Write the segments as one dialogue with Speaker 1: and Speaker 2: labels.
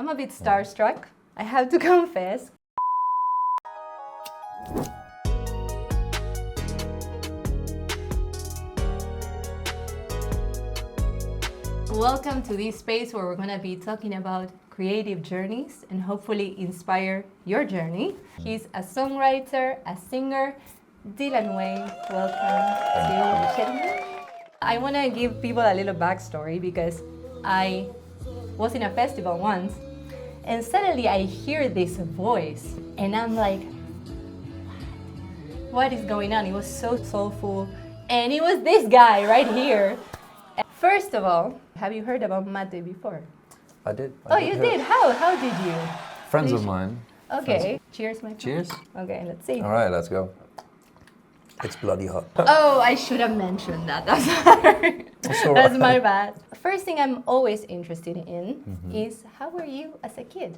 Speaker 1: I'm a bit starstruck, I have to confess. Welcome to this space where we're going to be talking about creative journeys and hopefully inspire your journey. He's a songwriter, a singer. Dylan Wayne, welcome to Shetland. I want to give people a little backstory because I was in a festival once and suddenly I hear this voice and I'm like, what is going on? It was so soulful and it was this guy right here. First of all, have you heard about mate before?
Speaker 2: I did.
Speaker 1: You did? How did you?
Speaker 2: Friends of mine.
Speaker 1: Okay. Cheers, my friend.
Speaker 2: Cheers.
Speaker 1: Okay, let's see.
Speaker 2: All right, let's go. It's bloody hot.
Speaker 1: Oh, I should have mentioned that. I'm sorry. That's my bad. First thing I'm always interested in is how were you as a kid?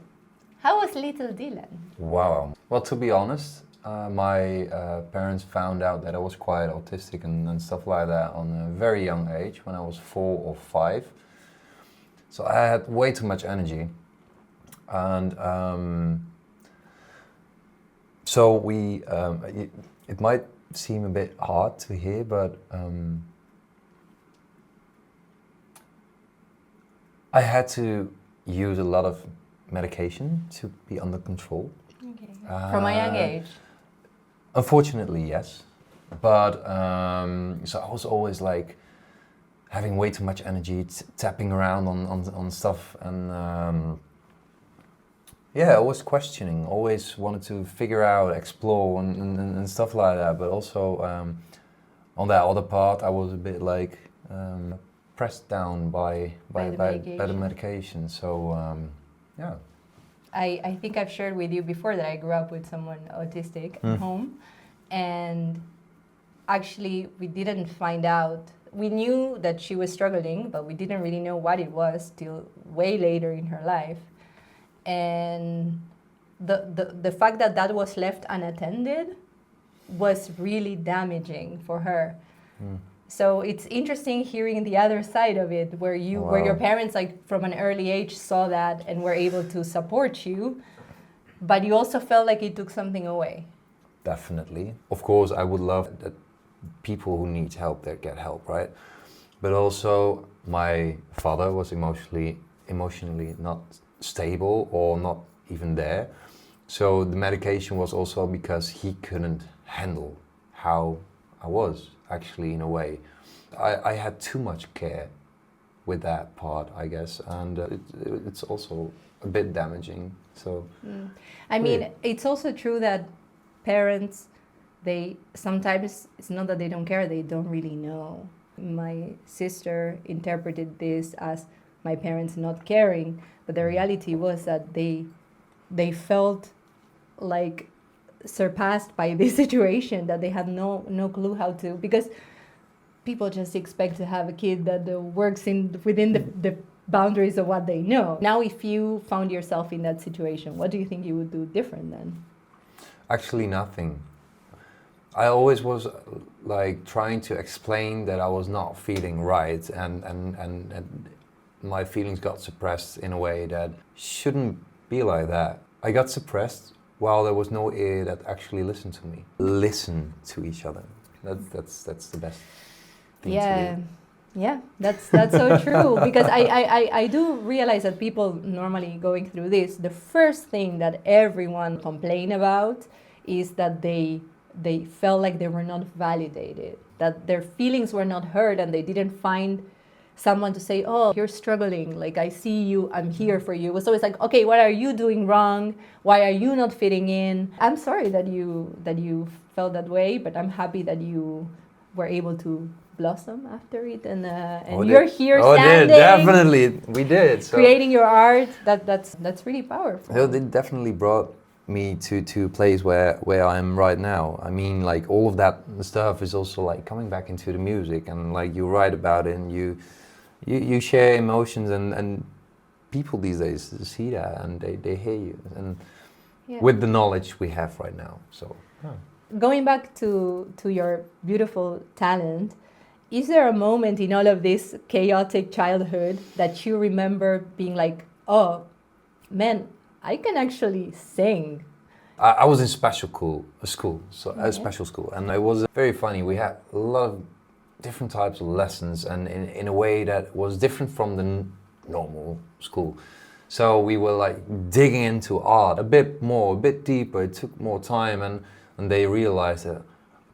Speaker 1: How was little Dylan?
Speaker 2: Wow. Well, to be honest, my parents found out that I was quite autistic and stuff like that on a very young age, when I was 4 or 5. So I had way too much energy. And so we, it might seem a bit hard to hear, but I had to use a lot of medication to be under control.
Speaker 1: Okay. From a young age?
Speaker 2: Unfortunately, yes. But so I was always like having way too much energy, tapping around on stuff, and yeah, always questioning, always wanted to figure out, explore, and stuff like that. But also on that other part, I was a bit like pressed down by the medication. So yeah.
Speaker 1: I think I've shared with you before that I grew up with someone autistic at home, and actually we didn't find out. We knew that she was struggling, but we didn't really know what it was till way later in her life. And the fact that that was left unattended was really damaging for her. So it's interesting hearing the other side of it, where your parents, like from an early age, saw that and were able to support you, but you also felt like it took something away.
Speaker 2: Definitely. Of course, I would love that people who need help, they get help, right? But also, my father was emotionally not stable or not even there. So the medication was also because he couldn't handle how I was, actually, in a way. I had too much care with that part, I guess, and it's also a bit damaging. So,
Speaker 1: I mean, it's also true that parents, they sometimes, it's not that they don't care, they don't really know. My sister interpreted this as my parents not caring, but the reality was that they felt like surpassed by this situation, that they had no clue how to, because people just expect to have a kid that works within the boundaries of what they know. Now, if you found yourself in that situation, what do you think you would do different then?
Speaker 2: Actually, nothing. I always was like trying to explain that I was not feeling right, and my feelings got suppressed in a way that shouldn't be like that. I got suppressed while there was no ear that actually listened to me. Listen to each other. That's the best thing to do.
Speaker 1: Yeah, that's so true, because I do realize that people normally going through this, the first thing that everyone complain about is that they felt like they were not validated, that their feelings were not heard, and they didn't find someone to say, oh, you're struggling, like I see you, I'm here for you. It was always like, okay, what are you doing wrong? Why are you not fitting in? I'm sorry that you felt that way, but I'm happy that you were able to blossom after it, and you're here standing.
Speaker 2: Definitely, we did. So
Speaker 1: creating your art, that's really powerful.
Speaker 2: It definitely brought me to a place where I am right now. I mean, like all of that stuff is also like coming back into the music, and like you write about it, and you share emotions, and people these days see that, and they hear you, and with the knowledge we have right now. So
Speaker 1: going back to your beautiful talent, is there a moment in all of this chaotic childhood that you remember being like, oh, man, I can actually sing.
Speaker 2: I was in a special school, and it was very funny. We had a lot of different types of lessons, and in a way that was different from the normal school. So we were like digging into art a bit more, a bit deeper. It took more time, and they realized that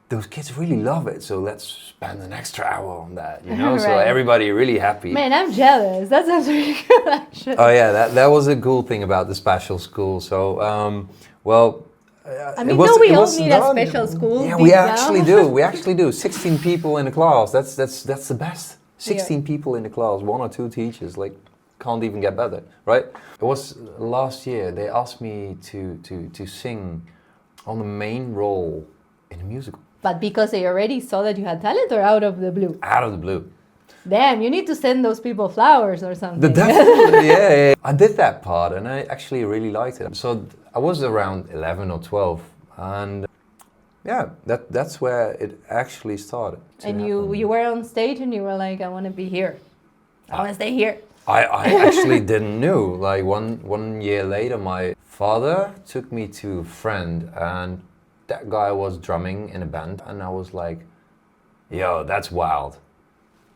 Speaker 2: those kids really love it. So let's spend an extra hour on that, you know. So
Speaker 1: Right.
Speaker 2: everybody really happy.
Speaker 1: Man, I'm jealous. That sounds really good, actually.
Speaker 2: Oh yeah, that was a cool thing about the special school. So well.
Speaker 1: I mean, no, we all need a special school.
Speaker 2: Yeah,
Speaker 1: deep
Speaker 2: we
Speaker 1: down.
Speaker 2: actually do. We actually do. 16 people in the class. That's the best. 16
Speaker 1: Yeah.
Speaker 2: people in the class, 1 or 2 teachers. Like, can't even get better, right? It was last year. They asked me to sing on the main role in a musical.
Speaker 1: But because they already saw that you had talent, or out of the blue?
Speaker 2: Out of the blue.
Speaker 1: Damn, you need to send those people flowers or something.
Speaker 2: Definitely, yeah. I did that part, and I actually really liked it. So I was around 11 or 12, and yeah, that's where it actually started.
Speaker 1: And you were on stage and you were like, I want to be here. I want to stay here.
Speaker 2: I actually didn't know. Like one year later, my father took me to a friend, and that guy was drumming in a band, and I was like, yo, that's wild.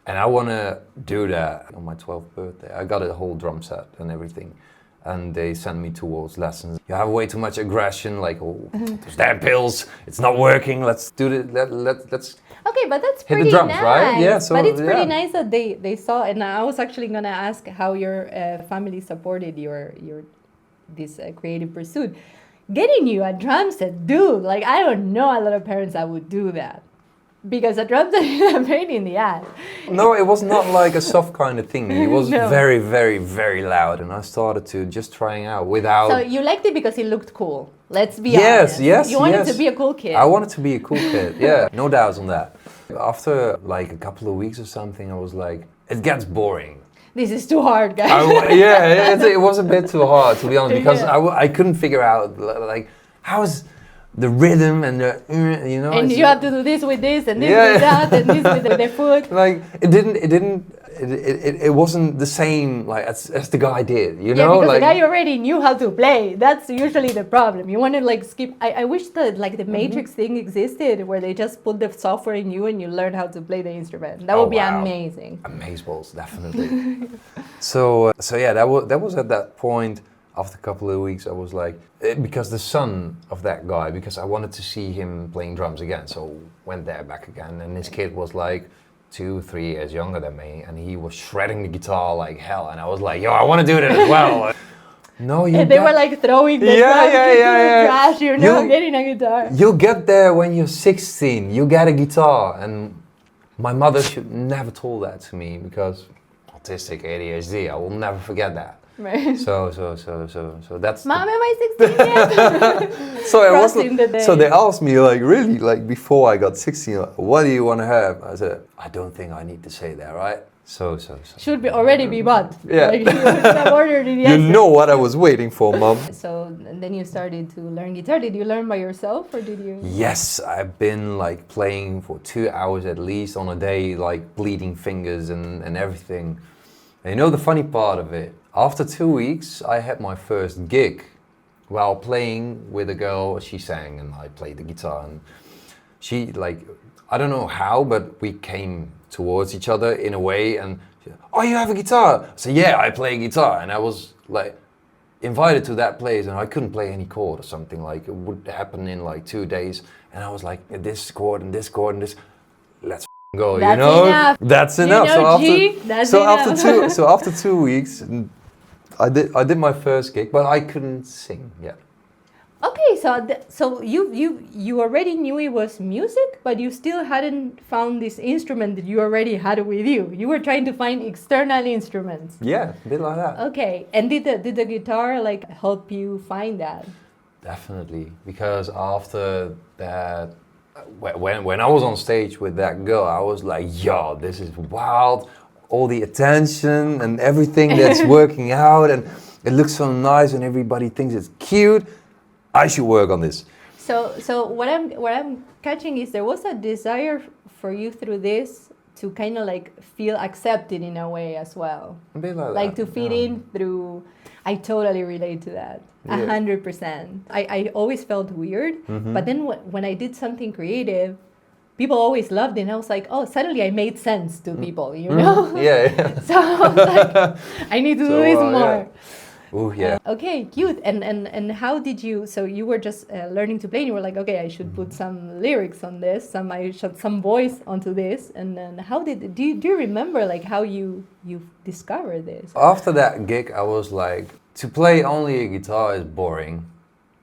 Speaker 2: And I want to do that. On my 12th birthday, I got a whole drum set and everything. And they sent me towards lessons. You have way too much aggression, like, oh, those damn pills, it's not working, let's do it, let's...
Speaker 1: Okay, but that's
Speaker 2: Hit the
Speaker 1: pretty
Speaker 2: drums,
Speaker 1: nice.
Speaker 2: right? Yeah, so,
Speaker 1: but it's pretty
Speaker 2: yeah.
Speaker 1: nice that they saw, and I was actually going to ask how your family supported your this creative pursuit. Getting you a drum set, dude, like, I don't know a lot of parents that would do that. Because a drum set is a pain in the ass.
Speaker 2: No, it was not like a soft kind of thing. It was
Speaker 1: No.
Speaker 2: very, very, very loud, and I started to just trying out without...
Speaker 1: So you liked it because it looked cool. Let's be
Speaker 2: Yes,
Speaker 1: honest.
Speaker 2: yes,
Speaker 1: You wanted
Speaker 2: yes.
Speaker 1: to be a cool kid.
Speaker 2: I wanted to be a cool kid, yeah, no doubts on that. After like a couple of weeks or something, I was like, it gets boring.
Speaker 1: This is too hard, guys.
Speaker 2: Yeah, it was a bit too hard, to be honest, because
Speaker 1: Yeah.
Speaker 2: I couldn't figure out, like, how is the rhythm and the, you know?
Speaker 1: And
Speaker 2: it's-
Speaker 1: you have to do this with this, and this
Speaker 2: Yeah,
Speaker 1: with
Speaker 2: yeah.
Speaker 1: that, and this with the foot.
Speaker 2: Like, it wasn't the same, like, as the guy did, you
Speaker 1: Yeah,
Speaker 2: know?
Speaker 1: because
Speaker 2: Like,
Speaker 1: the guy already knew how to play. That's usually the problem. You want to like skip. I wish that like the Matrix thing existed, where they just put the software in you and you learn how to play the instrument. That
Speaker 2: Oh,
Speaker 1: would be
Speaker 2: wow.
Speaker 1: amazing.
Speaker 2: Amazeballs, definitely. So yeah, that was at that point. After a couple of weeks, I was like, because the son of that guy, because I wanted to see him playing drums again. So went there back again, and this kid was like 2-3 years younger than me, and he was shredding the guitar like hell. And I was like, yo, I want to do that as well. No, you.
Speaker 1: And they were like throwing the drum into the trash. You're not getting a guitar.
Speaker 2: You'll get there when you're 16. You get a guitar, and my mother should never told that to me because autistic ADHD. I will never forget that.
Speaker 1: Right.
Speaker 2: So that's.
Speaker 1: Mom, am I 16 yet?
Speaker 2: So I was.
Speaker 1: Crossing the day.
Speaker 2: So they asked me like really like before I got 16, like, what do you want to have? I said I don't think I need to say that, right? So.
Speaker 1: Should be already be bought.
Speaker 2: Yeah.
Speaker 1: Like, you should have ordered it
Speaker 2: You
Speaker 1: yesterday.
Speaker 2: know what I was waiting for, Mom.
Speaker 1: So and then you started to learn guitar. Did you learn by yourself or did you?
Speaker 2: Yes, I've been like playing for 2 hours at least on a day, like bleeding fingers and everything. And you know the funny part of it? After 2 weeks, I had my first gig while playing with a girl. She sang and I played the guitar, and she like, I don't know how, but we came towards each other in a way, and she, oh, you have a guitar? I said, yeah, I play guitar. And I was like invited to that place, and I couldn't play any chord or something. Like it would happen in like 2 days, and I was like, this chord and this chord and this, let's go,
Speaker 1: That's
Speaker 2: you know?
Speaker 1: enough.
Speaker 2: That's
Speaker 1: You
Speaker 2: enough.
Speaker 1: know,
Speaker 2: so
Speaker 1: G,
Speaker 2: after
Speaker 1: that's
Speaker 2: so
Speaker 1: enough.
Speaker 2: after 2 weeks, I did my first gig, but I couldn't sing yet.
Speaker 1: Okay, so you already knew it was music, but you still hadn't found this instrument that you already had with you. You were trying to find external instruments.
Speaker 2: Yeah, a bit like that.
Speaker 1: Okay, and did the guitar like help you find that?
Speaker 2: Definitely, because after that, when I was on stage with that girl, I was like, yo, this is wild. All the attention and everything that's working out, and it looks so nice, and everybody thinks it's cute. I should work on this.
Speaker 1: So what I'm catching is there was a desire for you through this to kind of like feel accepted in a way as well.
Speaker 2: A bit like
Speaker 1: Like
Speaker 2: that.
Speaker 1: to fit
Speaker 2: yeah.
Speaker 1: in through. I totally relate to that.
Speaker 2: Yeah.
Speaker 1: 100%. I always felt weird,
Speaker 2: Mm-hmm.
Speaker 1: but then when I did something creative, people always loved it. And I was like, oh, suddenly I made sense to people, you know?
Speaker 2: Yeah, yeah.
Speaker 1: So I was like, I need to do this more.
Speaker 2: Yeah. Oh, yeah.
Speaker 1: Okay, cute. And how did you? So you were just learning to play, and you were like, okay, I should put some lyrics on this, I should some voice onto this. And then how did do you remember like how you discovered this?
Speaker 2: After that gig, I was like, to play only a guitar is boring.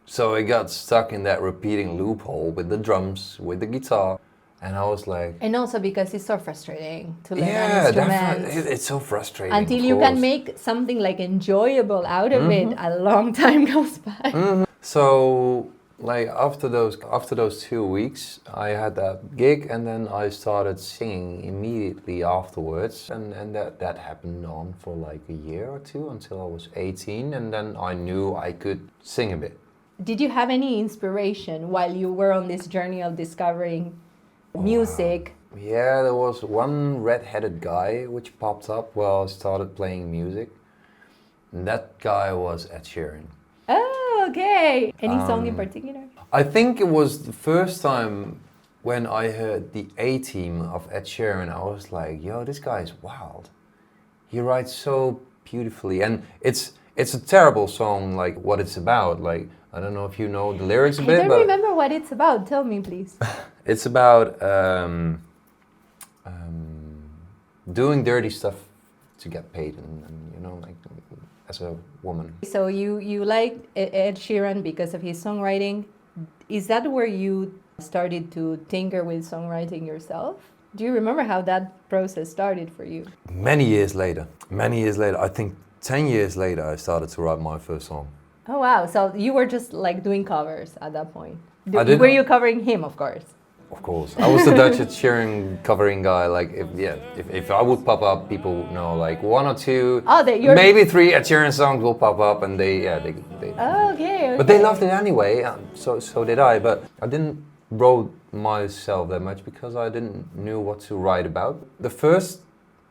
Speaker 2: So I got stuck in that repeating loophole with the drums, with the guitar. And I was like...
Speaker 1: And also because it's so frustrating to learn an
Speaker 2: Yeah,
Speaker 1: instrument.
Speaker 2: definitely. It's so frustrating.
Speaker 1: Until you can make something like enjoyable out of it, a long time goes by.
Speaker 2: So, like after those 2 weeks, I had that gig, and then I started singing immediately afterwards, and that happened on for like a year or two until I was 18, and then I knew I could sing a bit.
Speaker 1: Did you have any inspiration while you were on this journey of discovering music?
Speaker 2: Yeah, there was one red-headed guy which popped up while I started playing music. And that guy was Ed Sheeran.
Speaker 1: Oh, okay. Any song in particular?
Speaker 2: I think it was the first time when I heard the A-Team of Ed Sheeran, I was like, yo, this guy is wild. He writes so beautifully. And it's a terrible song, like what it's about. Like, I don't know if you know the lyrics a bit,
Speaker 1: I don't remember what it's about. Tell me, please.
Speaker 2: It's about doing dirty stuff to get paid, and you know, like as a woman.
Speaker 1: So you like Ed Sheeran because of his songwriting. Is that where you started to tinker with songwriting yourself? Do you remember how that process started for you?
Speaker 2: Many years later, I think 10 years later, I started to write my first song.
Speaker 1: Oh wow! So you were just like doing covers at that point.
Speaker 2: didn't-
Speaker 1: Were you covering him, of course?
Speaker 2: Of course, I was the Dutch Ed Sheeran covering guy. Like, if I would pop up, people would know like one or two, maybe three Ed Sheeran songs will pop up, and they.
Speaker 1: Oh, okay.
Speaker 2: But they loved it anyway. So did I. But I didn't wrote myself that much because I didn't knew what to write about.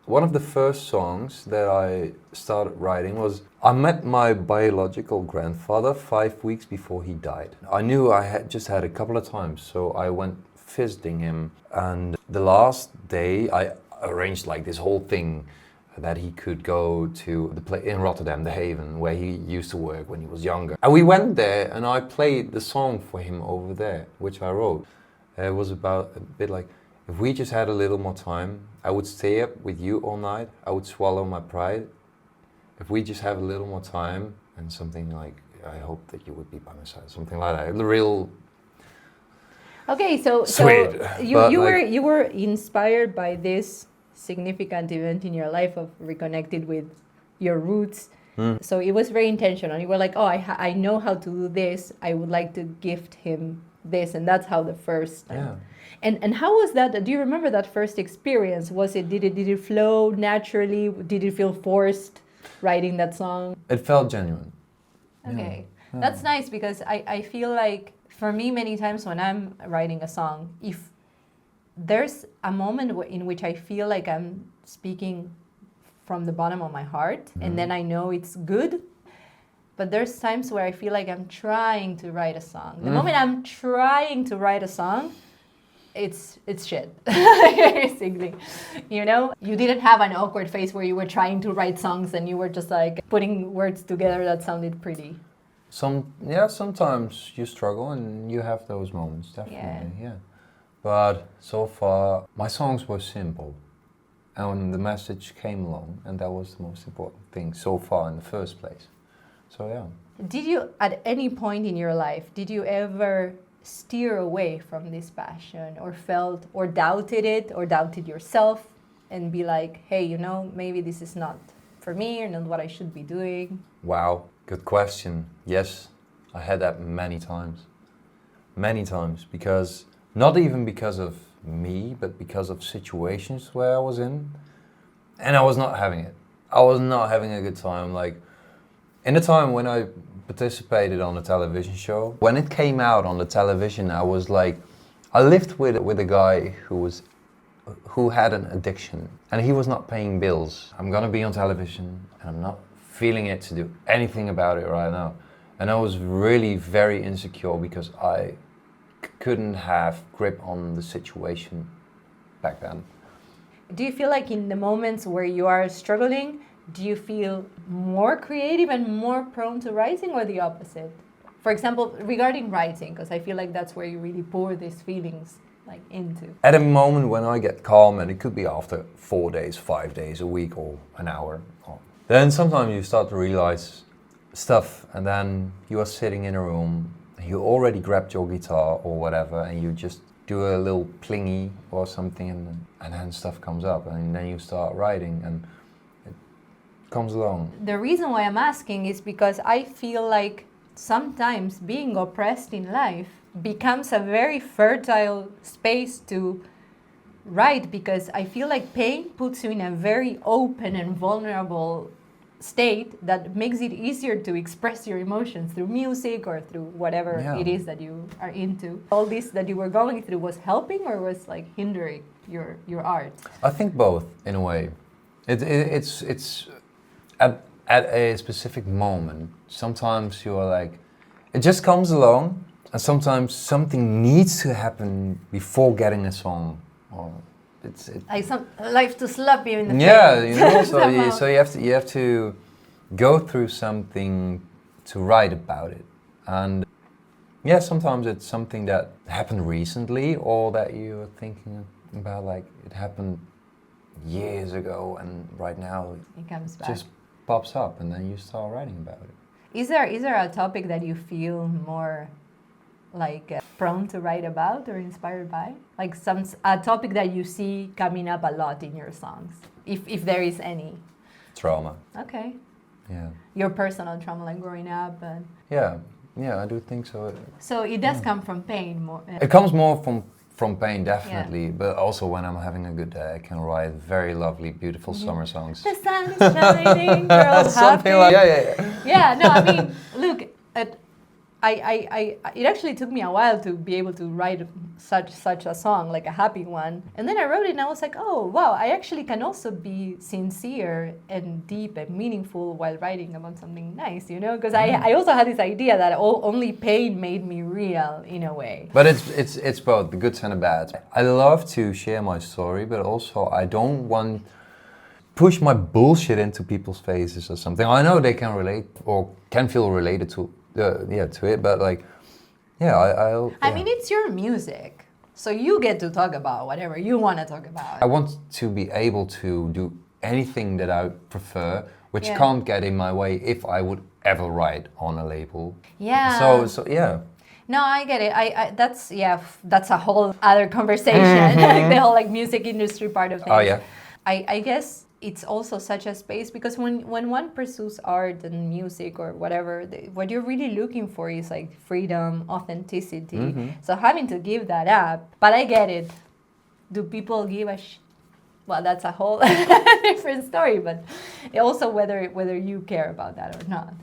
Speaker 2: One of the first songs that I started writing was, I met my biological grandfather 5 weeks before he died. I knew I had just had a couple of times, so I went visiting him. And the last day, I arranged like this whole thing that he could go to the place in Rotterdam, the Haven, where he used to work when he was younger. And we went there, and I played the song for him over there, which I wrote. It was about a bit like, if we just had a little more time, I would stay up with you all night. I would swallow my pride. If we just have a little more time, and something like, I hope that you would be by my side, something like that. The real.
Speaker 1: Okay, so
Speaker 2: sweet.
Speaker 1: You were inspired by this significant event in your life of reconnected with your roots. So it was very intentional. You were like, oh, I know how to do this. I would like to gift him this, and that's how the first time.
Speaker 2: Yeah.
Speaker 1: And how was that? Do you remember that first experience? Did it flow naturally? Did it feel forced writing that song?
Speaker 2: It felt genuine.
Speaker 1: Okay,
Speaker 2: Yeah.
Speaker 1: that's nice because I feel like for me many times when I'm writing a song, if there's a moment in which I feel like I'm speaking from the bottom of my heart and then I know it's good, but there's times where I feel like I'm trying to write a song. The moment I'm trying to write a song, it's shit, basically. You know, you didn't have an awkward phase where you were trying to write songs and you were just like putting words together that sounded pretty.
Speaker 2: Sometimes you struggle and you have those moments, definitely, yeah. But so far, my songs were simple, and the message came along, and that was the most important thing so far in the first place. So yeah.
Speaker 1: Did you, at any point in your life, did you ever steer away from this passion, or felt, or doubted it, or doubted yourself, and be like, hey, you know, maybe this is not for me, or not what I should be doing?
Speaker 2: Wow, good question. Yes, I had that many times. Many times, because, not even because of me, but because of situations where I was in, and I was not having it. I was not having a good time. Like, in the time when I participated on a television show, when it came out on the television, I was like, I lived with a guy who had an addiction, and he was not paying bills. I'm gonna be on television, and I'm not feeling it to do anything about it right now. And I was really very insecure because I couldn't have grip on the situation back then.
Speaker 1: Do you feel like in the moments where you are struggling, do you feel more creative and more prone to writing, or the opposite? For example, regarding writing, because I feel like that's where you really pour these feelings like into.
Speaker 2: At a moment when I get calm, and it could be after 4 days, 5 days, a week, or an hour, then sometimes you start to realize stuff, and then you are sitting in a room, you already grabbed your guitar or whatever, and you just do a little plingy or something, and then stuff comes up, and then you start writing, and it comes along.
Speaker 1: The reason why I'm asking is because I feel like sometimes being oppressed in life becomes a very fertile space to write, because I feel like pain puts you in a very open and vulnerable state that makes it easier to express your emotions through music or through whatever it is that you are into. All this that you were going through was helping or was like hindering your art?
Speaker 2: I think both, in a way. It's at a specific moment. Sometimes you are like, it just comes along, and sometimes something needs to happen before getting a song. Or
Speaker 1: life to slap you in the face.
Speaker 2: Yeah, you know, so you have to go through something to write about it. And yeah, sometimes it's something that happened recently, or that you're thinking about, like it happened years ago, and right now
Speaker 1: it comes back.
Speaker 2: Just pops up, and then you start writing about it.
Speaker 1: Is there a topic that you feel more like prone to write about or inspired by? Like a topic that you see coming up a lot in your songs, if there is any.
Speaker 2: Trauma.
Speaker 1: Okay.
Speaker 2: Yeah.
Speaker 1: Your personal trauma, like growing up. And
Speaker 2: Yeah, I do think so.
Speaker 1: So it does come from pain more.
Speaker 2: It comes more from pain, definitely, but also when I'm having a good day, I can write very lovely, beautiful summer songs.
Speaker 1: The sun is shining, girls
Speaker 2: Something
Speaker 1: happy.
Speaker 2: like
Speaker 1: Yeah, no, I mean, look, it actually took me a while to be able to write such a song, like a happy one. And then I wrote it and I was like, oh, wow, I actually can also be sincere and deep and meaningful while writing about something nice, you know? Because I also had this idea that only pain made me real in a way.
Speaker 2: But it's both, the goods and the bads. I love to share my story, but also I don't want push my bullshit into people's faces or something. I know they can relate or can feel related to it, but like, I
Speaker 1: mean, it's your music, so you get to talk about whatever you want to talk about.
Speaker 2: I want to be able to do anything that I prefer, which can't get in my way if I would ever write on a label.
Speaker 1: Yeah.
Speaker 2: So yeah.
Speaker 1: No, I get it. That's a whole other conversation. Like the whole like music industry part of things.
Speaker 2: Oh yeah.
Speaker 1: I guess it's also such a space, because when one pursues art and music or whatever, what you're really looking for is like freedom, authenticity. So having to give that up, but I get it. Do people give a well, that's a whole different story, but also whether you care about that or not,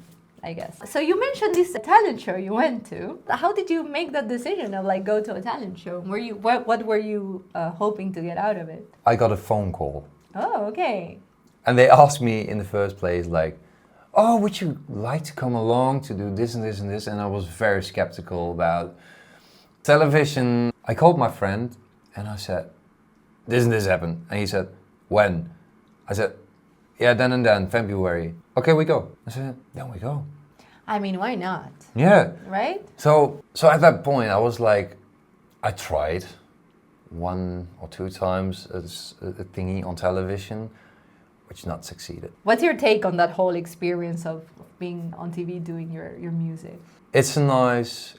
Speaker 1: I guess. So you mentioned this talent show you went to. How did you make that decision of like go to a talent show? What were you hoping to get out of it?
Speaker 2: I got a phone call.
Speaker 1: Oh, okay.
Speaker 2: And they asked me in the first place, like, oh, would you like to come along to do this and this and this? And I was very skeptical about television. I called my friend and I said, this and this happened. And he said, when? I said, yeah, then and then, February. Okay, we go. I said, then we go.
Speaker 1: I mean, why not?
Speaker 2: Yeah.
Speaker 1: Right?
Speaker 2: So at that point, I was like, I tried 1 or 2 times as a thingy on television, which not succeeded.
Speaker 1: What's your take on that whole experience of being on TV doing your music?
Speaker 2: It's a nice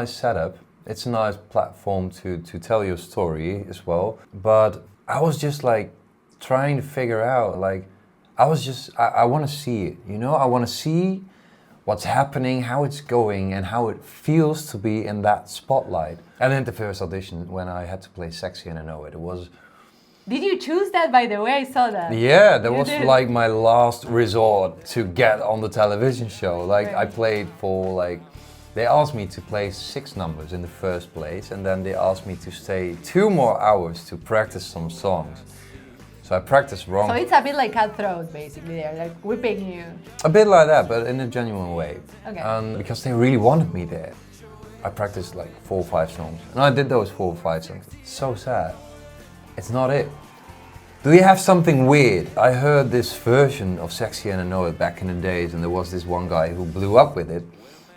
Speaker 2: setup. It's a nice platform to tell your story as well. But I was just like trying to figure out, like, I want to see it, you know? I want to see what's happening, how it's going, and how it feels to be in that spotlight. And then the first audition, when I had to play Sexy and I Know It, it was...
Speaker 1: Did you choose that, by the way? I saw that.
Speaker 2: Yeah, that was like my last resort to get on the television show. Like, I played for like... They asked me to play 6 numbers in the first place, and then they asked me to stay 2 more hours to practice some songs. So I practiced wrong.
Speaker 1: So it's a bit like cutthroat, basically. They're like whipping you.
Speaker 2: A bit like that, but in a genuine way.
Speaker 1: Okay.
Speaker 2: And because they really wanted me there, I practiced like 4 or 5 songs. And I did those 4 or 5 songs. So sad. It's not it. Do you have something weird? I heard this version of Sexy and I Know It back in the days, and there was this one guy who blew up with it.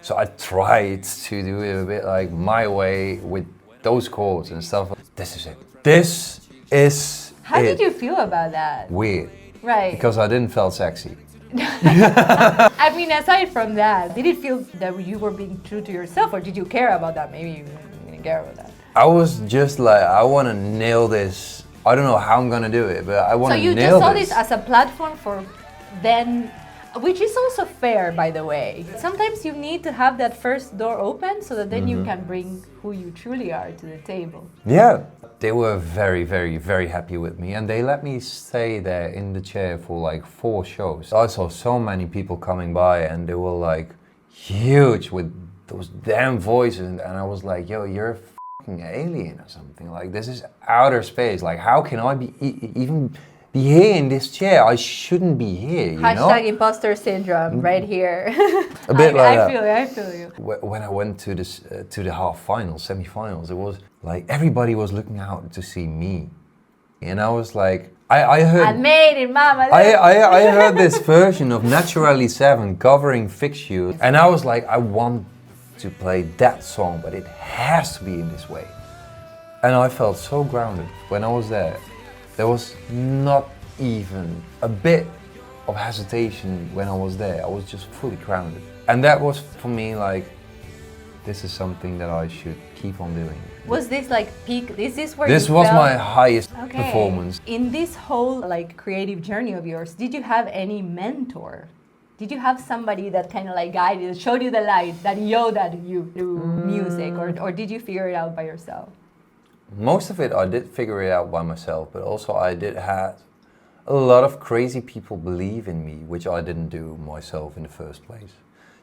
Speaker 2: So I tried to do it a bit like my way with those chords and stuff. This is it. This is
Speaker 1: How
Speaker 2: it.
Speaker 1: did you feel about that?
Speaker 2: Weird.
Speaker 1: Right.
Speaker 2: Because I didn't feel sexy.
Speaker 1: I mean, aside from that, did it feel that you were being true to yourself, or did you care about that? Maybe you didn't care about that.
Speaker 2: I was just like, I want to nail this. I don't know how I'm gonna do it, but I want
Speaker 1: So
Speaker 2: to
Speaker 1: you
Speaker 2: nail
Speaker 1: just saw
Speaker 2: this.
Speaker 1: this as a platform for then, which is also fair, by the way. Sometimes you need to have that first door open so that then you can bring who you truly are to the table.
Speaker 2: Yeah, they were very, very, very happy with me, and they let me stay there in the chair for like 4 shows. I saw so many people coming by, and they were like huge with those damn voices, and I was like, yo, you're a fucking alien or something. Like, this is outer space. Like, how can I be even be here in this chair? I shouldn't be here, you know?
Speaker 1: Hashtag imposter syndrome right here.
Speaker 2: A bit like that.
Speaker 1: I feel you.
Speaker 2: When I went to this to the half finals, semi-finals, it was like everybody was looking out to see me, and I was like, I heard.
Speaker 1: I made it, mama.
Speaker 2: I heard this version of Naturally 7 covering Fix You, and I was like, I want to play that song, but it has to be in this way. And I felt so grounded when I was there. There was not even a bit of hesitation when I was there. I was just fully grounded. And that was for me like, this is something that I should keep on doing.
Speaker 1: Was this like peak? Is this where
Speaker 2: This
Speaker 1: you
Speaker 2: was
Speaker 1: felt?
Speaker 2: my highest
Speaker 1: Okay.
Speaker 2: performance.
Speaker 1: In this whole like creative journey of yours, did you have any mentor? Did you have somebody that kind of like guided, showed you the light, that yoda'd you through music, or did you figure it out by yourself?
Speaker 2: Most of it I did figure it out by myself, but also I did have a lot of crazy people believe in me, which I didn't do myself in the first place.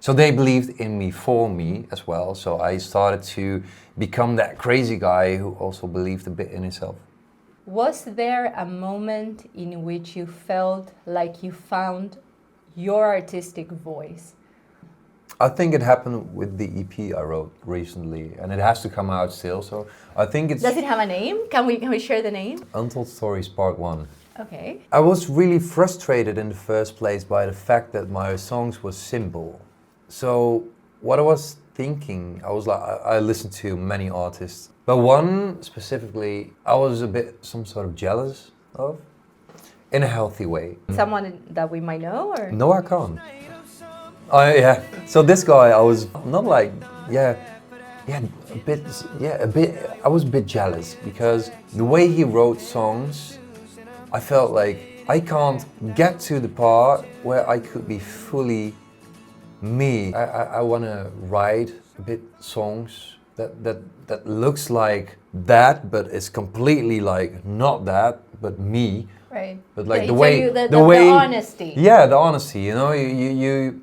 Speaker 2: So they believed in me for me as well, so I started to become that crazy guy who also believed a bit in himself.
Speaker 1: Was there a moment in which you felt like you found your artistic voice?
Speaker 2: I think it happened with the EP I wrote recently, and it has to come out still, so I think it's
Speaker 1: Does it have a name? Can we share the name?
Speaker 2: Untold Stories Part 1.
Speaker 1: Okay.
Speaker 2: I was really frustrated in the first place by the fact that my songs were simple. So what I was thinking, I was like, I listened to many artists, but one specifically I was a bit some sort of jealous of, in a healthy way.
Speaker 1: Someone that we might know, or?
Speaker 2: No, I can't. Yeah. So this guy, I was not like, a bit. I was a bit jealous because the way he wrote songs, I felt like I can't get to the part where I could be fully me. I want to write a bit songs that looks like that, but it's completely like not that, but me.
Speaker 1: Right.
Speaker 2: But like
Speaker 1: Yeah,
Speaker 2: the
Speaker 1: so
Speaker 2: way,
Speaker 1: you-
Speaker 2: the way,
Speaker 1: the honesty.
Speaker 2: Yeah, the honesty. You know, you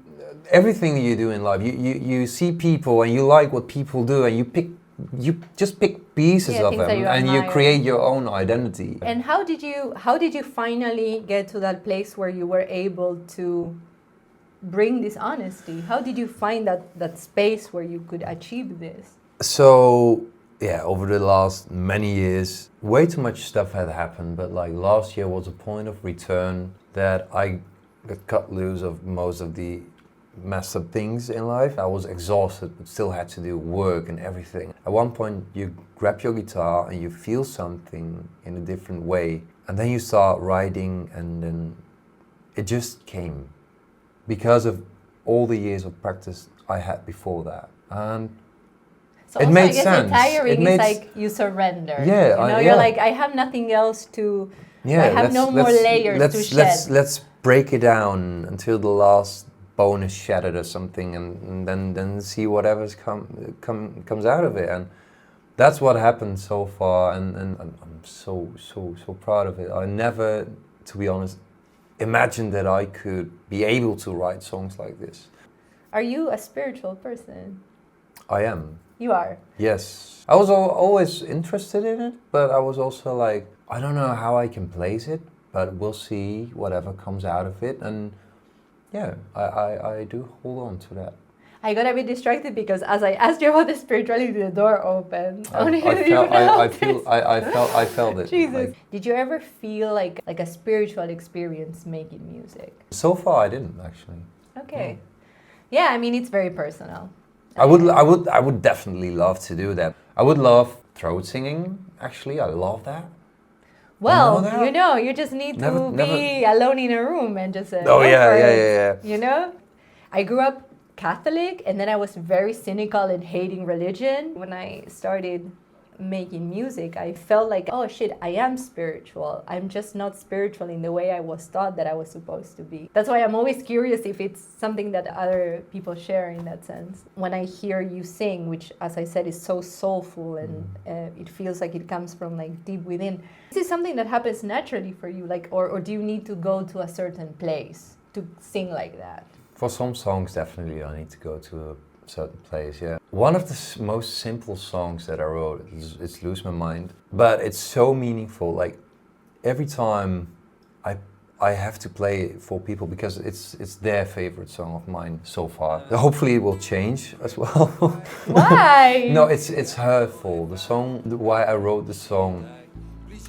Speaker 2: everything you do in life, you see people and you like what people do, and you just pick pieces
Speaker 1: Yeah,
Speaker 2: of
Speaker 1: things that
Speaker 2: them
Speaker 1: you
Speaker 2: and you
Speaker 1: admire.
Speaker 2: create your own identity.
Speaker 1: And how did you finally get to that place where you were able to bring this honesty? How did you find that space where you could achieve this?
Speaker 2: So yeah, over the last many years, way too much stuff had happened, but like last year was a point of return that I got cut loose of most of the messed up things in life. I was exhausted, but still had to do work and everything. At one point, you grab your guitar and you feel something in a different way, and then you start writing, and then it just came because of all the years of practice I had before that. And
Speaker 1: So
Speaker 2: it
Speaker 1: also,
Speaker 2: made
Speaker 1: I guess
Speaker 2: sense.
Speaker 1: the tiring
Speaker 2: It made
Speaker 1: is like you surrender.
Speaker 2: Yeah,
Speaker 1: you know,
Speaker 2: yeah.
Speaker 1: you're like, I have nothing else to.
Speaker 2: Yeah,
Speaker 1: I have no more layers to shed.
Speaker 2: Let's break it down until the last bone is shattered or something, and then see whatever's comes out of it. And that's what happened so far, and I'm so proud of it. I never, to be honest, imagined that I could be able to write songs like this.
Speaker 1: Are you a spiritual person?
Speaker 2: I am.
Speaker 1: You are.
Speaker 2: Yes. I was always interested in it, but I was also like, I don't know how I can place it, but we'll see whatever comes out of it. And yeah, I do hold on to that.
Speaker 1: I got a bit distracted because as I asked you about the spirituality, the door opened.
Speaker 2: I felt it.
Speaker 1: Jesus.
Speaker 2: Like,
Speaker 1: Did you ever feel like a spiritual experience making music?
Speaker 2: so far, I didn't actually.
Speaker 1: Okay. Yeah, I mean, it's very personal.
Speaker 2: I would definitely love to do that. I would love throat singing. Actually, I love that.
Speaker 1: Well,
Speaker 2: that?
Speaker 1: you just need to be alone in a room and just
Speaker 2: Oh yeah.
Speaker 1: You know, I grew up Catholic, and then I was very cynical and hating religion. When I started making music, I felt like, oh shit, I am spiritual. I'm just not spiritual in the way I was taught that I was supposed to be. That's why I'm always curious if it's something that other people share in that sense. When I hear you sing, which as I said is so soulful and it feels like it comes from like deep within, is this something that happens naturally for you, like, or do you need to go to a certain place to sing like that?
Speaker 2: For some songs, definitely I need to go to a certain place, yeah. One of the most simple songs that I wrote is Lose My Mind. But it's so meaningful, like every time I have to play it for people because it's their favorite song of mine so far. Hopefully it will change as well.
Speaker 1: Why?
Speaker 2: No, it's hurtful. The song, why I wrote the song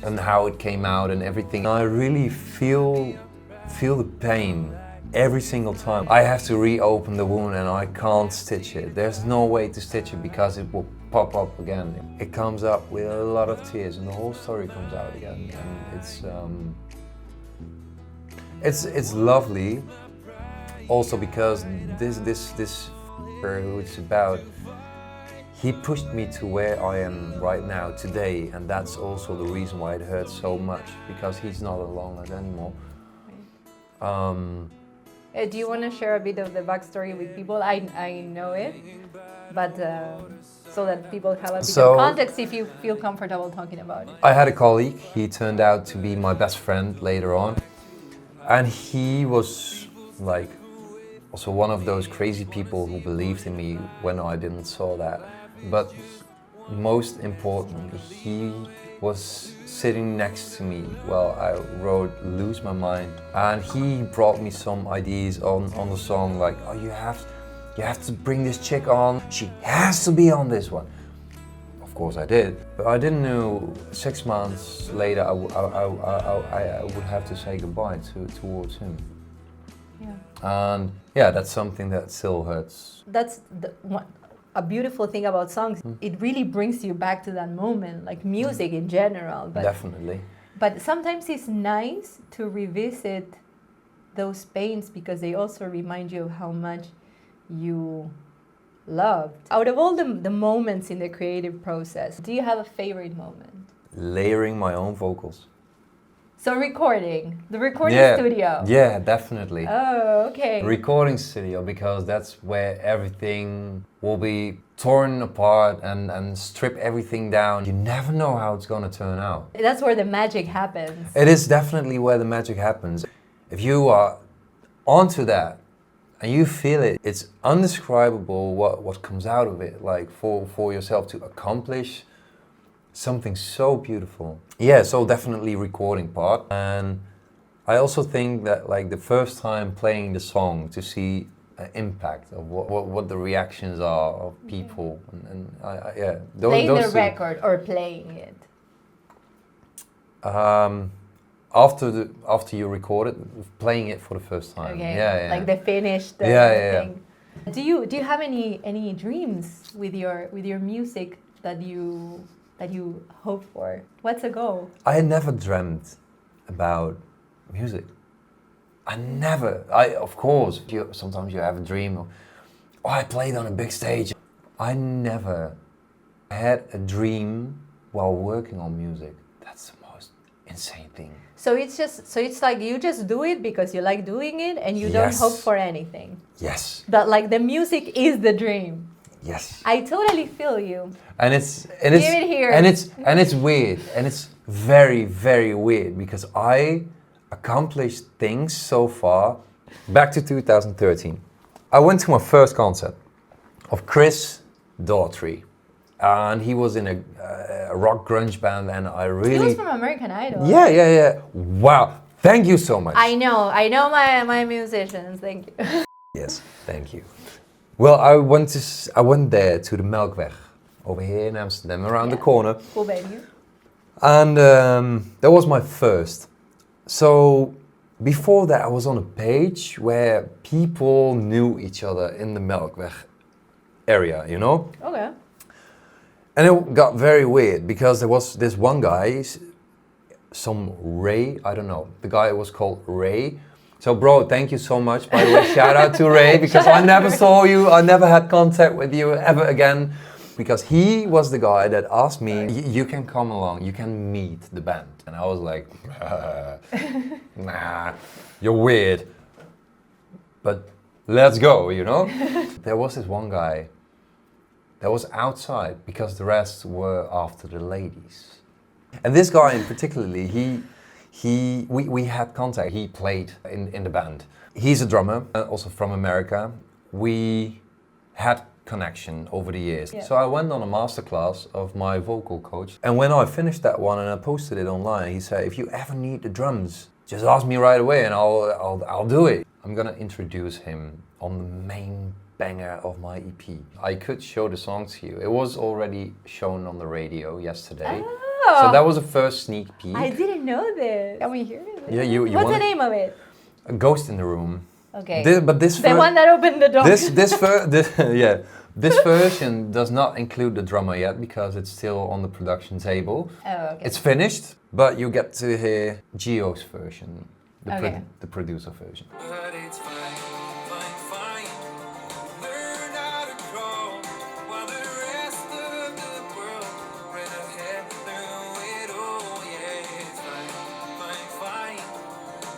Speaker 2: and how it came out and everything. I really feel the pain. Every single time I have to reopen the wound and I can't stitch it. There's no way to stitch it because it will pop up again. It comes up with a lot of tears and the whole story comes out again. And it's lovely. Also because this who it's about, he pushed me to where I am right now today, and that's also the reason why it hurts so much, because he's not alone anymore.
Speaker 1: Do you want to share a bit of the backstory with people? I know it, but so that people have a bit of context if you feel comfortable talking about it.
Speaker 2: I had a colleague, he turned out to be my best friend later on, and he was like also one of those crazy people who believed in me when I didn't saw that. But most importantly, he was sitting next to me while I wrote Lose My Mind, and he brought me some ideas on the song, like, oh, you have to bring this chick on, she has to be on this one. Of course I did, but I didn't know 6 months later I would have to say goodbye towards him.
Speaker 1: Yeah.
Speaker 2: And yeah, that's something that still hurts.
Speaker 1: That's a beautiful thing about songs. It really brings you back to that moment, like music in general. But,
Speaker 2: definitely.
Speaker 1: But sometimes it's nice to revisit those pains because they also remind you of how much you loved. Out of all the moments in the creative process, do you have a favorite moment?
Speaker 2: Layering my own vocals.
Speaker 1: So the recording studio.
Speaker 2: Yeah, definitely.
Speaker 1: Oh, okay.
Speaker 2: Recording studio, because that's where everything will be torn apart and strip everything down. You never know how it's gonna turn out.
Speaker 1: That's where the magic happens.
Speaker 2: It is definitely where the magic happens. If you are onto that and you feel it, it's indescribable what comes out of it, like for yourself to accomplish something so beautiful. Yeah, so definitely recording part. And I also think that like the first time playing the song, to see an impact of what the reactions are of people, and yeah.
Speaker 1: Playing the record or playing it?
Speaker 2: After you record it, playing it for the first time.
Speaker 1: Okay.
Speaker 2: Yeah.
Speaker 1: Like the finished thing. Do you have any dreams with your music that you hope for? What's a goal?
Speaker 2: I had never dreamt about music. Of course, sometimes you have a dream of, oh, I played on a big stage. I never had a dream while working on music. That's the most insane thing.
Speaker 1: So it's like you just do it because you like doing it and you don't hope for anything.
Speaker 2: Yes.
Speaker 1: That like the music is the dream.
Speaker 2: Yes.
Speaker 1: I totally feel you.
Speaker 2: And it's
Speaker 1: Give it here.
Speaker 2: and it's weird, and it's very, very weird, because I accomplished things so far. Back to 2013, I went to my first concert of Chris Daughtry, and he was in a rock grunge band, and I really.
Speaker 1: He was from American Idol.
Speaker 2: Yeah. Wow, Thank you so much.
Speaker 1: I know my musicians. Thank you.
Speaker 2: Yes, thank you. Well, I went there to the Melkweg over here in Amsterdam, around the corner.
Speaker 1: Cool venue.
Speaker 2: And that was my first. So before that, I was on a page where people knew each other in the Melkweg area, you know?
Speaker 1: Okay.
Speaker 2: And it got very weird because there was this one guy, some Ray, I don't know. The guy was called Ray. So bro, thank you so much, by the way. Shout out to Ray, because I never saw you, I never had contact with you ever again. Because he was the guy that asked me, you can come along, you can meet the band. And I was like, nah, you're weird. But let's go, you know? There was this one guy that was outside because the rest were after the ladies. And this guy in particularly, we had contact. He played in the band. He's a drummer, also from America. We had connection over the years.
Speaker 1: Yeah.
Speaker 2: So I went on a masterclass of my vocal coach. And when I finished that one and I posted it online, he said, if you ever need the drums, just ask me right away and I'll do it. I'm gonna introduce him on the main banger of my EP. I could show the song to you. It was already shown on the radio yesterday.
Speaker 1: Oh.
Speaker 2: So that was the first sneak peek.
Speaker 1: I didn't know this. Can we hear it?
Speaker 2: Yeah, you
Speaker 1: What's
Speaker 2: want
Speaker 1: the
Speaker 2: it?
Speaker 1: name of it?
Speaker 2: A Ghost in the Room.
Speaker 1: Okay.
Speaker 2: The
Speaker 1: one that opened the door.
Speaker 2: This version does not include the drummer yet because it's still on the production table.
Speaker 1: Oh, okay.
Speaker 2: It's finished, but you get to hear Gio's version, the producer version.
Speaker 3: But it's fine, fine, fine. Learn how to crawl while the rest of the world ran ahead through it all. Yeah, it's fine, fine, fine.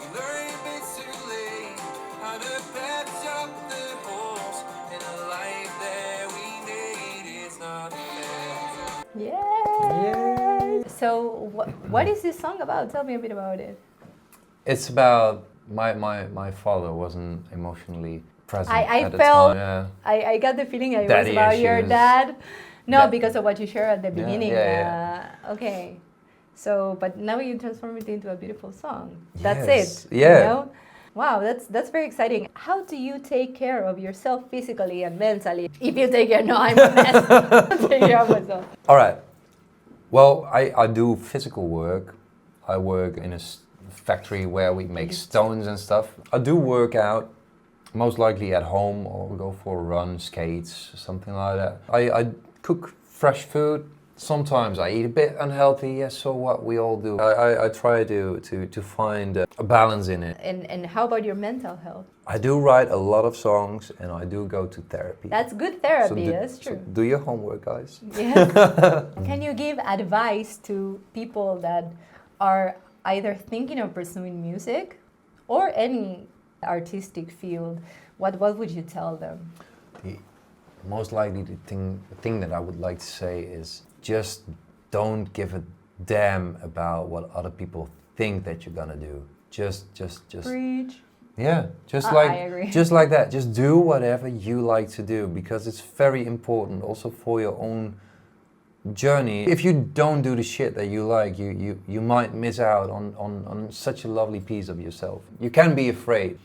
Speaker 3: We learned a bit too late how to patch up the holes in a life that we made. It's not fair.
Speaker 1: Yeah. So what is this song about? Tell me a bit about it.
Speaker 2: It's about my father wasn't emotionally present
Speaker 1: I
Speaker 2: at the
Speaker 1: felt-
Speaker 2: time.
Speaker 1: I got the feeling it was
Speaker 2: Daddy
Speaker 1: about your
Speaker 2: issues.
Speaker 1: dad. No,
Speaker 2: That-
Speaker 1: because of what you shared at the beginning.
Speaker 2: yeah.
Speaker 1: Okay. So, but now you transform it into a beautiful song. That's
Speaker 2: Yes,
Speaker 1: it.
Speaker 2: yeah.
Speaker 1: You know? Wow, that's very exciting. How do you take care of yourself physically and mentally? If you take care, no, I'm a mess. I'll take care of myself.
Speaker 2: All right. Well, I do physical work. I work in a factory where we make stones and stuff. I do work out, most likely at home, or go for a run, skates, something like that. I cook fresh food. Sometimes I eat a bit unhealthy. Yes, so what? We all do. I try to find a balance in it.
Speaker 1: And how about your mental health?
Speaker 2: I do write a lot of songs and I do go to therapy.
Speaker 1: That's good therapy,
Speaker 2: do,
Speaker 1: that's true.
Speaker 2: So do your homework, guys.
Speaker 1: Yes. Can you give advice to people that are either thinking of pursuing music or any artistic field? What would you tell them?
Speaker 2: Most likely the thing that I would like to say is just don't give a damn about what other people think that you're gonna do. Just
Speaker 1: Preach.
Speaker 2: yeah,
Speaker 1: I agree.
Speaker 2: just like that. Just do whatever you like to do because it's very important also for your own journey. If you don't do the shit that you like, you might miss out on such a lovely piece of yourself. You can be afraid.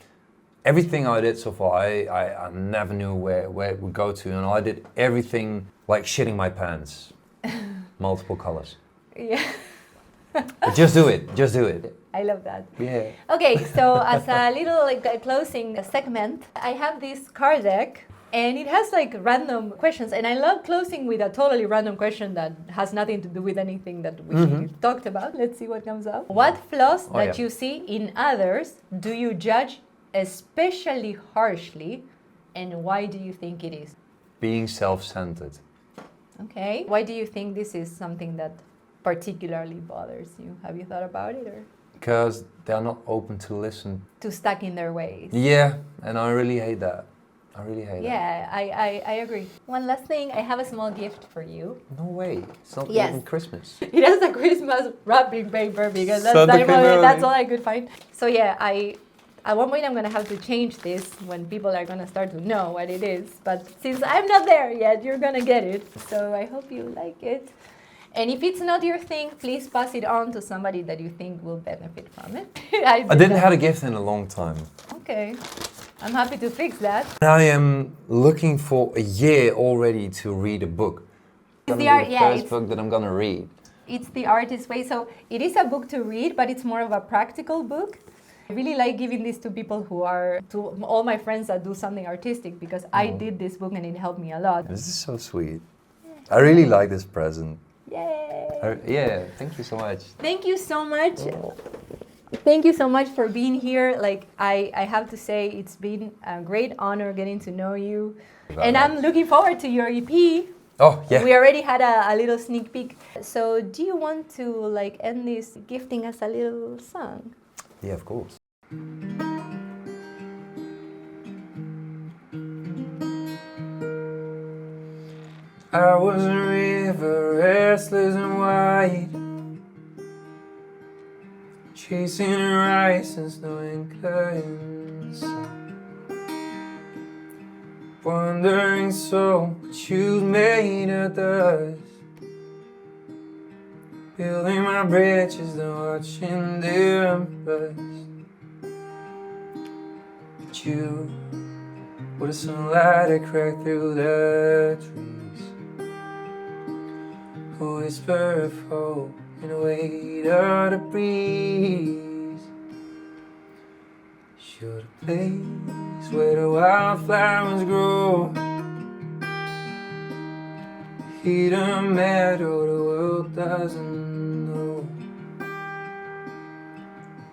Speaker 2: Everything I did so far, I never knew where it would go to, and I did everything like shitting my pants. Multiple colors.
Speaker 1: Yeah.
Speaker 2: But just do it. Just do it.
Speaker 1: I love that.
Speaker 2: Yeah.
Speaker 1: Okay, so as a little closing segment, I have this card deck and it has like random questions, and I love closing with a totally random question that has nothing to do with anything that we talked about. Let's see what comes up. What flaws that you see in others do you judge especially harshly, and why do you think it is?
Speaker 2: Being self-centered.
Speaker 1: Okay. Why do you think this is something that particularly bothers you? Have you thought about it, or
Speaker 2: Because they're not open to listen.
Speaker 1: too stuck in their ways?
Speaker 2: Yeah, and I really hate that. I really hate that.
Speaker 1: Yeah, I agree. One last thing, I have a small gift for you.
Speaker 2: No way. It's not
Speaker 1: Yes.
Speaker 2: even Christmas.
Speaker 1: It has a Christmas wrapping paper because
Speaker 2: Santa Claus.
Speaker 1: that's all I could find. So yeah, at one point I'm gonna have to change this when people are gonna start to know what it is. But since I'm not there yet, you're gonna get it. So I hope you like it. And if it's not your thing, please pass it on to somebody that you think will benefit from it.
Speaker 2: I didn't have a gift in a long time.
Speaker 1: Okay, I'm happy to fix that.
Speaker 2: I am looking for a year already to read a book.
Speaker 1: It's
Speaker 2: Gonna
Speaker 1: the
Speaker 2: be
Speaker 1: art,
Speaker 2: the
Speaker 1: yeah,
Speaker 2: first book that I'm gonna read.
Speaker 1: it's the artist's way. So it is a book to read, but it's more of a practical book. I really like giving this to people to all my friends that do something artistic, because I did this book and it helped me a lot.
Speaker 2: This is so sweet. I really like this present.
Speaker 1: Yay!
Speaker 2: Yeah, thank you so much.
Speaker 1: Thank you so much. Thank you so much for being here. Like, I have to say, it's been a great honor getting to know you. And I'm looking forward to your EP.
Speaker 2: Oh, yeah.
Speaker 1: We already had a little sneak peek. So do you want to like end this gifting us a little song?
Speaker 2: Yeah, of course. I was a river, restless and wide, chasing a rise and snow and curtains, wandering soul, but you made of dust, building my bridges and watching them rust. But you were the sunlight that cracked through the trees, a whisper of hope in the weight of the breeze. You're the place where the wildflowers grow, hidden meadow the world doesn't know.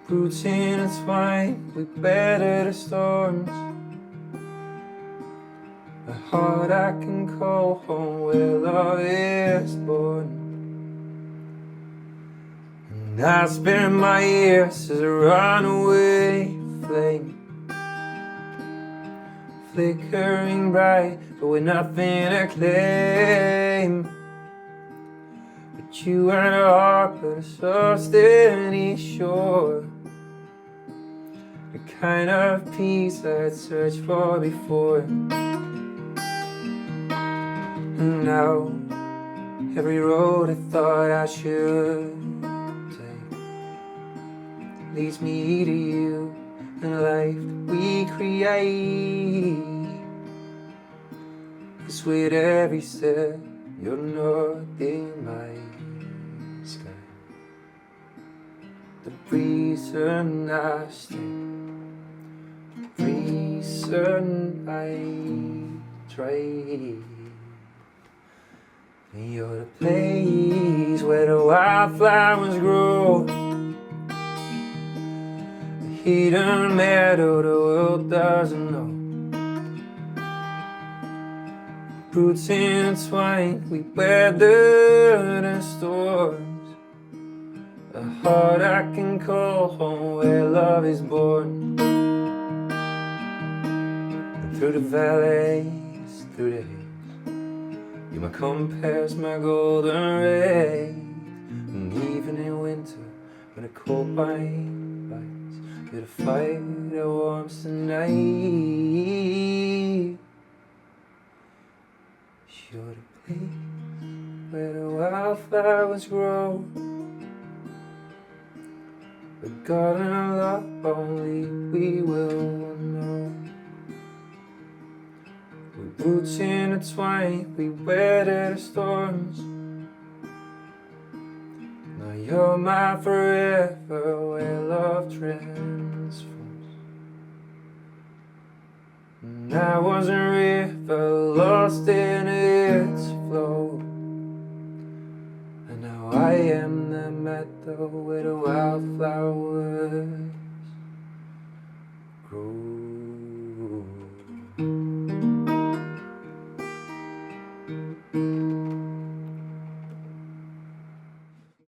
Speaker 2: Roots intertwined, we weather the storms, a heart I can call home where love is born. And I spend my years as a runaway flame, flickering bright but with nothing to claim. But you weren't a heart but a so steady shore, the kind of peace I'd searched for before. And now, every road I thought I should take leads me to you and the life that we create. 'Cause with every step, you're not in my sky. The reason I stay, the reason I try. You're the place where the wildflowers grow, the hidden meadow the world doesn't know. Roots intertwined, we weather the storms, a heart I can call home where love is born. And through the valleys, through the hills, you're my compass, my golden ray. And even in winter, when the cold wind bites, you're the fire that warms the night. You're the place where the wildflowers grow, a garden of love only we will know. With roots intertwined, we weather the storms. Now you're my forever, where love transforms. And I was a river lost in its flow, and now I am the meadow where the wildflowers grow.